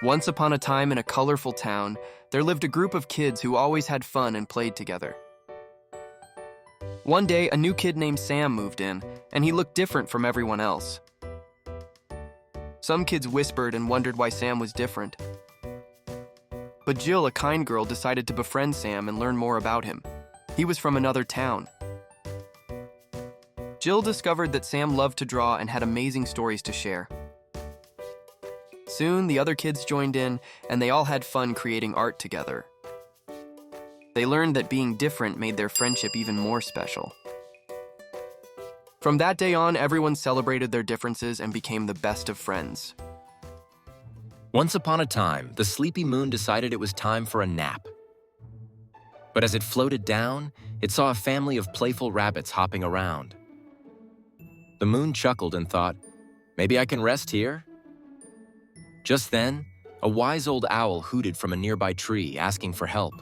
Once upon a time in a colorful town, there lived a group of kids who always had fun and played together. One day, a new kid named Sam moved in, and he looked different from everyone else. Some kids whispered and wondered why Sam was different. But Jill, a kind girl, decided to befriend Sam and learn more about him. He was from another town. Jill discovered that Sam loved to draw and had amazing stories to share. Soon, the other kids joined in, and they all had fun creating art together. They learned that being different made their friendship even more special. From that day on, everyone celebrated their differences and became the best of friends. Once upon a time, the sleepy moon decided it was time for a nap. But as it floated down, it saw a family of playful rabbits hopping around. The moon chuckled and thought, "Maybe I can rest here?" Just then, a wise old owl hooted from a nearby tree, asking for help.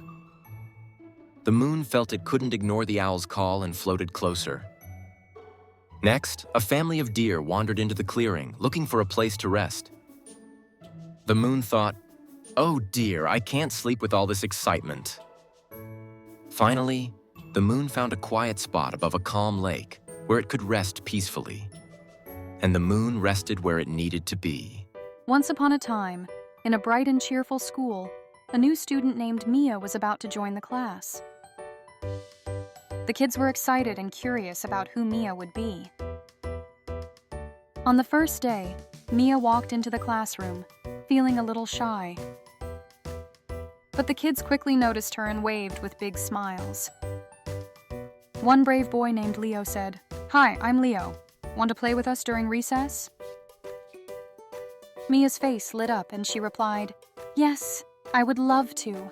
The moon felt it couldn't ignore the owl's call and floated closer. Next, a family of deer wandered into the clearing, looking for a place to rest. The moon thought, "Oh dear, I can't sleep with all this excitement." Finally, the moon found a quiet spot above a calm lake where it could rest peacefully. And the moon rested where it needed to be. Once upon a time, in a bright and cheerful school, a new student named Mia was about to join the class. The kids were excited and curious about who Mia would be. On the first day, Mia walked into the classroom, feeling a little shy. But the kids quickly noticed her and waved with big smiles. One brave boy named Leo said, "Hi, I'm Leo. Want to play with us during recess?" Mia's face lit up and she replied, "Yes, I would love to."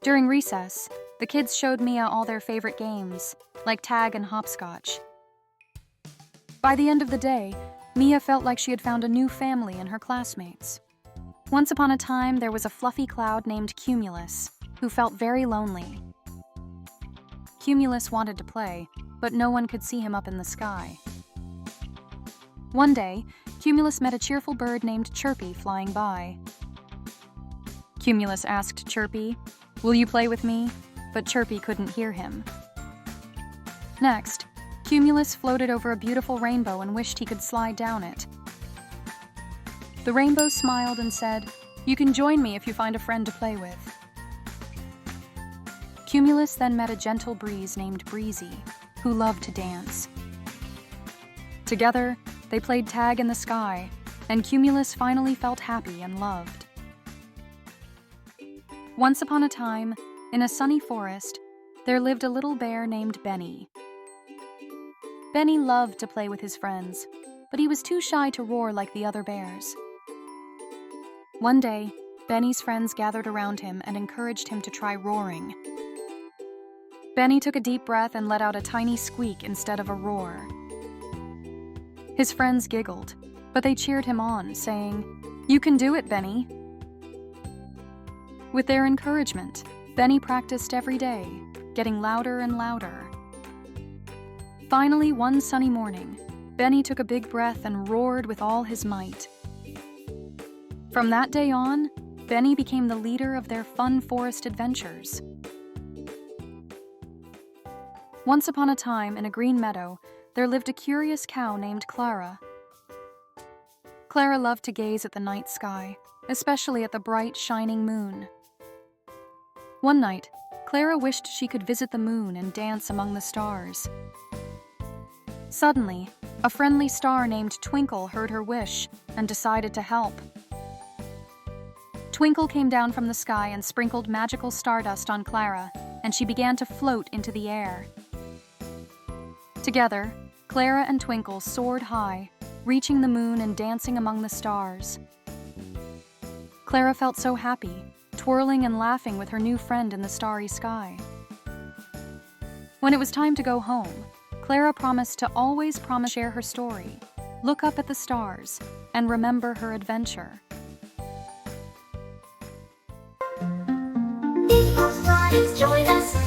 During recess, the kids showed Mia all their favorite games, like tag and hopscotch. By the end of the day, Mia felt like she had found a new family in her classmates. Once upon a time, there was a fluffy cloud named Cumulus, who felt very lonely. Cumulus wanted to play, but no one could see him up in the sky. One day, Cumulus met a cheerful bird named Chirpy flying by. Cumulus asked Chirpy, "Will you play with me?" But Chirpy couldn't hear him. Next, Cumulus floated over a beautiful rainbow and wished he could slide down it. The rainbow smiled and said, "You can join me if you find a friend to play with." Cumulus then met a gentle breeze named Breezy, who loved to dance. Together, they played tag in the sky, and Cumulus finally felt happy and loved. Once upon a time, in a sunny forest, there lived a little bear named Benny. Benny loved to play with his friends, but he was too shy to roar like the other bears. One day, Benny's friends gathered around him and encouraged him to try roaring. Benny took a deep breath and let out a tiny squeak instead of a roar. His friends giggled, but they cheered him on, saying, "You can do it, Benny." With their encouragement, Benny practiced every day, getting louder and louder. Finally, one sunny morning, Benny took a big breath and roared with all his might. From that day on, Benny became the leader of their fun forest adventures. Once upon a time, in a green meadow, there lived a curious cow named Clara. Clara loved to gaze at the night sky, especially at the bright, shining moon. One night, Clara wished she could visit the moon and dance among the stars. Suddenly, a friendly star named Twinkle heard her wish and decided to help. Twinkle came down from the sky and sprinkled magical stardust on Clara, and she began to float into the air. Together, Clara and Twinkle soared high, reaching the moon and dancing among the stars. Clara felt so happy, twirling and laughing with her new friend in the starry sky. When it was time to go home, Clara promised to always share her story, look up at the stars, and remember her adventure. Join us.